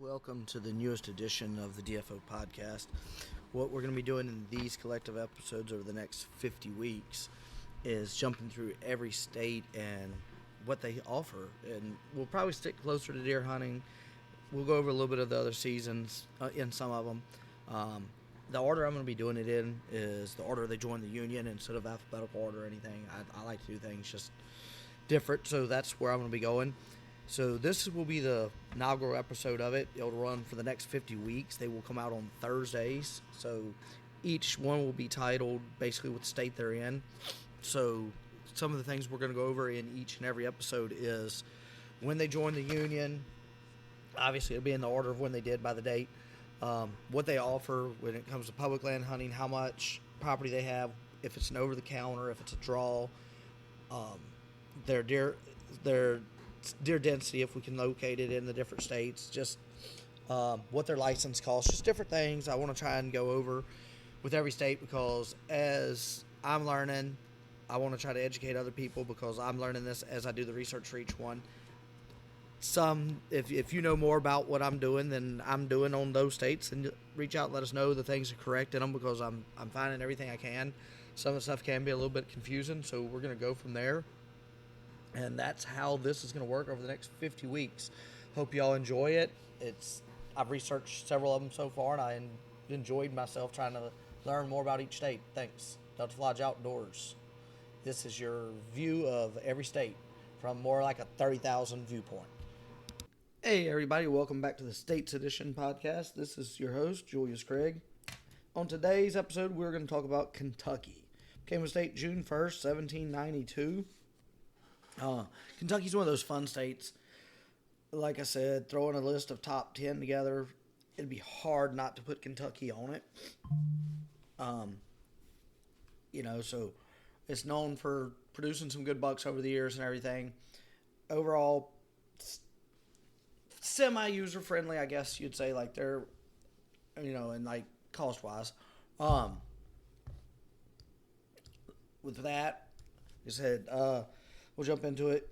Welcome to the newest edition of the DFO podcast. What we're going to be doing in these collective episodes over the next 50 weeks is jumping through every state and what they offer. And we'll probably stick closer to deer hunting. We'll go over a little bit of the other seasons in some of them. The order I'm going to be doing it in is the order they joined the union instead of alphabetical order or anything. I like to do things just different, so that's where I'm going to be going. So this will be the inaugural episode of it. It'll run for the next 50 weeks. They will come out on Thursdays. So each one will be titled basically what state they're in. So some of the things we're going to go over in each and every episode is when they joined the union. Obviously, it'll be in the order of when they did by the date. What they offer when it comes to public land hunting, how much property they have, if it's an over-the-counter, if it's a draw, their deer density, if we can locate it in the different states, just what their license costs, just different things I want to try and go over with every state, because as I'm learning, I want to try to educate other people, because I'm learning this as I do the research for each one. If you know more about what I'm doing than I'm doing on those states, and reach out and let us know the things are correct in them, because I'm finding everything I can. Some of the stuff can be a little bit confusing, so we're going to go from there. And that's how this is going to work over the next 50 weeks. Hope y'all enjoy it. I've researched several of them so far, and I enjoyed myself trying to learn more about each state. Thanks. Delta Lodge Outdoors. This is your view of every state from more like a 30,000 viewpoint. Hey, everybody. Welcome back to the States Edition podcast. This is your host, Julius Craig. On today's episode, we're going to talk about Kentucky. Became a state June 1st, 1792. Kentucky's one of those fun states. Like I said, throwing a list of top 10 together, it'd be hard not to put Kentucky on it. So it's known for producing some good bucks over the years and everything. Overall, semi-user friendly, I guess you'd say, like they're, and like cost-wise. With that, I said, we'll jump into it.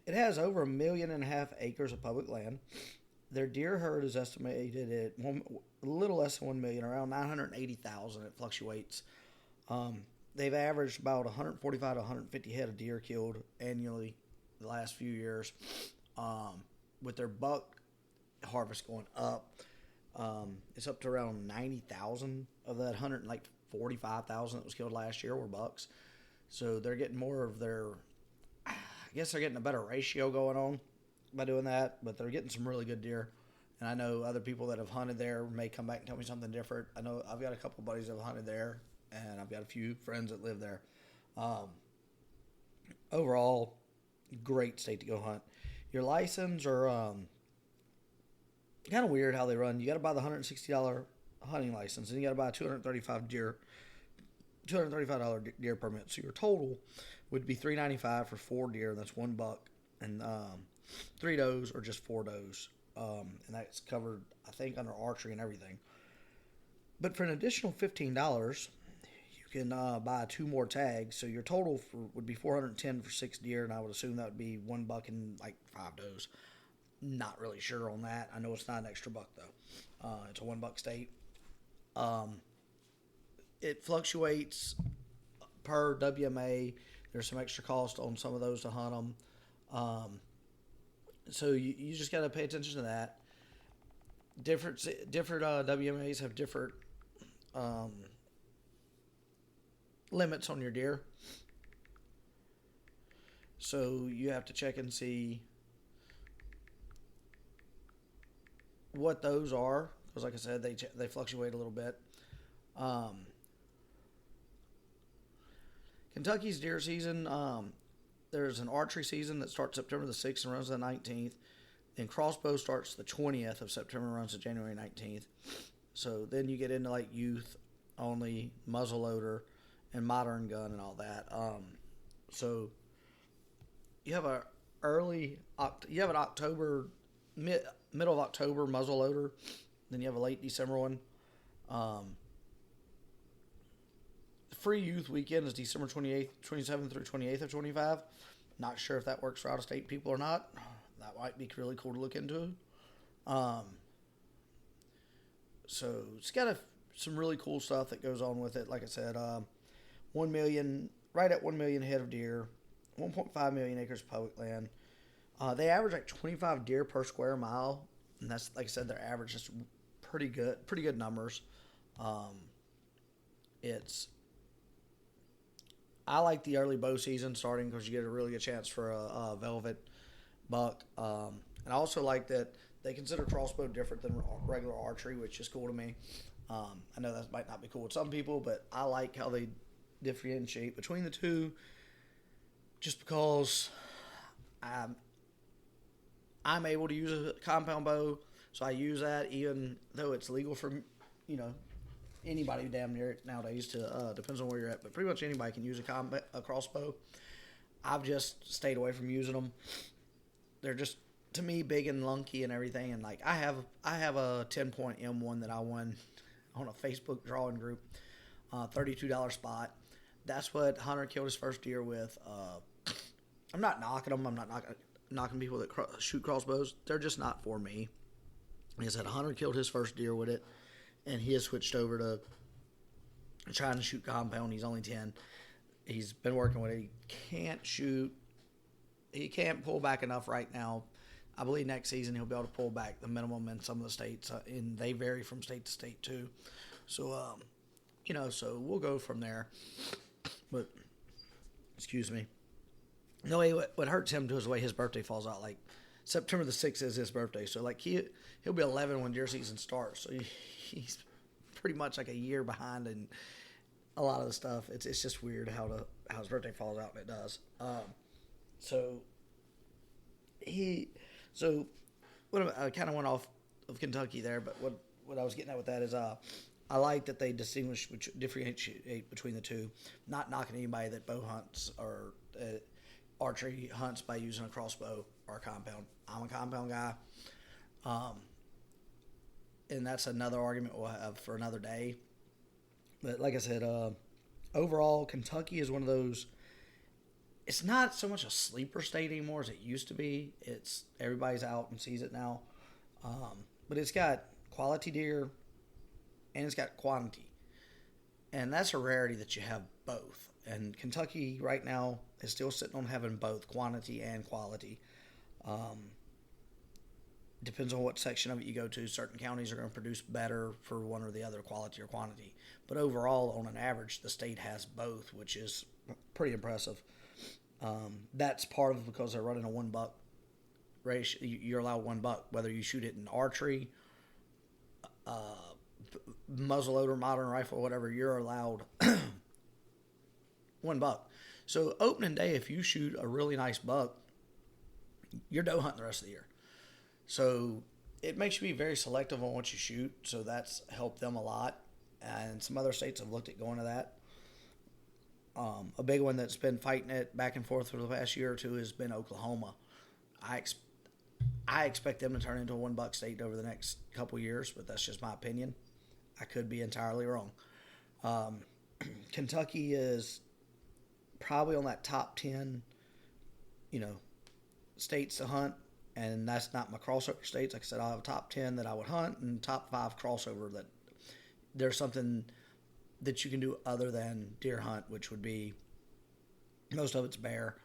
It has over 1.5 million acres of public land. Their deer herd is estimated at a little less than 1 million, around 980,000. It fluctuates. They've averaged about 145 to 150 head of deer killed annually the last few years. With their buck harvest going up, it's up to around 90,000 of that 145,000 that was killed last year were bucks. So they're getting more of their, I guess they're getting a better ratio going on by doing that, but they're getting some really good deer. And I know other people that have hunted there may come back and tell me something different. I know I've got a couple buddies that have hunted there, and I've got a few friends that live there. Overall, great state to go hunt. Your license are kind of weird how they run. You got to buy the $160 hunting license, and you got to buy a $235 deer permit. So your total would be $395 for 4 deer. That's 1 buck, and 3 does or just 4 does, and that's covered, I think, under archery and everything. But for an additional $15, you can buy 2 more tags. So your total would be $410 for 6 deer, and I would assume that would be 1 buck and like 5 does. Not really sure on that. I know it's not an extra buck though. It's a 1 buck state. It fluctuates per WMA. There's some extra cost on some of those to hunt them. So you just got to pay attention to that. Different WMAs have different limits on your deer. So you have to check and see what those are, because like I said, they fluctuate a little bit. Kentucky's deer season, there's an archery season that starts September the 6th and runs to the 19th. Then crossbow starts the 20th of September and runs to January 19th. So then you get into like youth only, muzzleloader, and modern gun and all that. So you have an October, middle of October muzzleloader. Then you have a late December one. Free youth weekend is December 28th, 27th through 28th of 25. Not sure if that works for out-of-state people or not. That might be really cool to look into. So it's got some really cool stuff that goes on with it. Like I said, 1 million, right at 1 million head of deer, 1.5 million acres of public land. They average like 25 deer per square mile, and that's, like I said, their average is pretty good numbers. It's I like the early bow season starting because you get a really good chance for a velvet buck. And I also like that they consider crossbow different than regular archery, which is cool to me. I know that might not be cool with some people, but I like how they differentiate between the two just because I'm able to use a compound bow, so I use that even though it's legal for, anybody damn near nowadays to depends on where you're at, but pretty much anybody can use a crossbow. I've just stayed away from using them. They're just, to me, big and lunky and everything, and like I have a 10-point M1 that I won on a Facebook drawing group, $32 spot. That's what Hunter killed his first deer with. I'm not knocking them. I'm not knocking people that shoot crossbows. They're just not for me. Like I said, Hunter killed his first deer with it, and he has switched over to trying to shoot compound. He's only 10. He's been working with it. He can't shoot. He can't pull back enough right now. I believe next season he'll be able to pull back the minimum in some of the states, and they vary from state to state too. So, so we'll go from there. But, excuse me. No, what hurts him too is the way his birthday falls out. Like, September the 6th is his birthday. So, like, he'll be 11 when deer season starts. So, he's pretty much like a year behind in a lot of the stuff. It's just weird how his birthday falls out, and it does. I kind of went off of Kentucky there, but what I was getting at with that is I like that they differentiate between the two, not knocking anybody that bow hunts or archery hunts by using a crossbow or a compound. I'm a compound guy, and that's another argument we'll have for another day. But like I said, overall, Kentucky is one of those. It's not so much a sleeper state anymore as it used to be. It's everybody's out and sees it now, but it's got quality deer and it's got quantity, and that's a rarity that you have both. And Kentucky right now is still sitting on having both quantity and quality. Depends on what section of it you go to. Certain counties are going to produce better for one or the other, quality or quantity. But overall, on an average, the state has both, which is pretty impressive. That's part of it because they're running a 1 buck ratio. You're allowed 1 buck, whether you shoot it in archery, muzzleloader, modern rifle, whatever. You're allowed 1 buck. So opening day, if you shoot a really nice buck, you're doe hunting the rest of the year. So it makes you be very selective on what you shoot. So that's helped them a lot. And some other states have looked at going to that. A big one that's been fighting it back and forth for the past year or two has been Oklahoma. I expect them to turn into a 1 buck state over the next couple years, but that's just my opinion. I could be entirely wrong. Kentucky is probably on that top 10, states to hunt, and that's not my crossover states. Like I said, I'll have a top 10 that I would hunt and top 5 crossover that there's something that you can do other than deer hunt, which would be most of it's bear.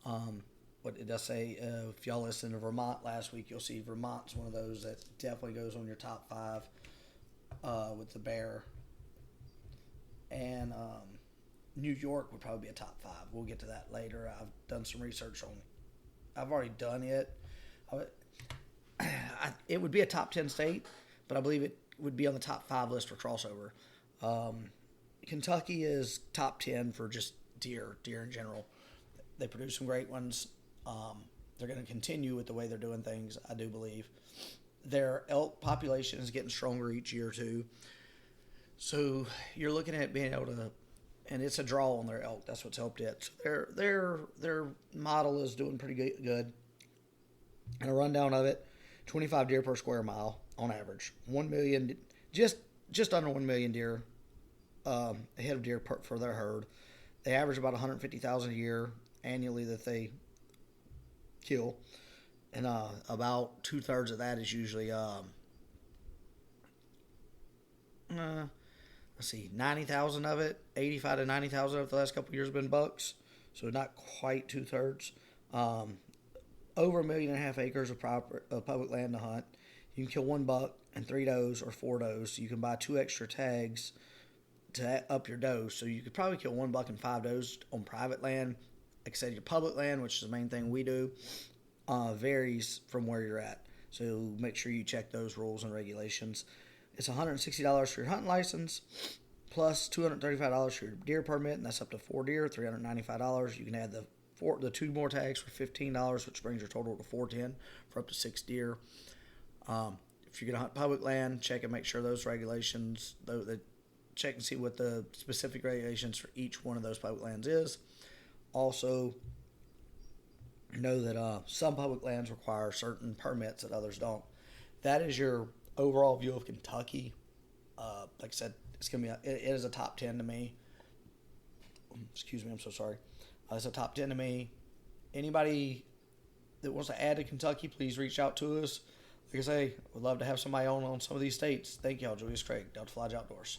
But it does say, if y'all listened to Vermont last week, you'll see Vermont's one of those that definitely goes on your top 5 with the bear. And New York would probably be a top 5. We'll get to that later. I've done some research on it. I've already done it. It would be a top 10 state, but I believe it would be on the top 5 list for crossover. Kentucky is top 10 for just deer in general. They produce some great ones. They're going to continue with the way they're doing things, I do believe. Their elk population is getting stronger each year too. So you're looking at being able to, and it's a draw on their elk. That's what's helped it. So their model is doing pretty good. And a rundown of it: 25 deer per square mile on average. 1 million, just under 1 million deer, a head of deer for their herd. They average about 150,000 a year annually that they kill, and about 2/3 of that is usually let's see, 90,000 of it, 85 to 90,000 of it the last couple of years have been bucks, so not quite 2/3. Over 1.5 million acres of public land to hunt. You can kill 1 buck and 3 does or 4 does. You can buy 2 extra tags to up your does. So you could probably kill 1 buck and 5 does on private land. Like I said, your public land, which is the main thing we do, varies from where you're at. So make sure you check those rules and regulations. It's $160 for your hunting license, plus $235 for your deer permit, and that's up to 4 deer, $395. You can add the 2 more tags for $15, which brings your total to $410 for up to 6 deer. If you're going to hunt public land, check and make sure those regulations, check and see what the specific regulations for each one of those public lands is. Also, know that some public lands require certain permits that others don't. That is your overall view of Kentucky. Like I said, it's gonna be it is a top 10 to me. Excuse me, I'm so sorry. It's a top 10 to me. Anybody that wants to add to Kentucky, please reach out to us. Like I say, would love to have somebody on some of these states. Thank y'all, Julius Craig, Delta Fly Outdoors.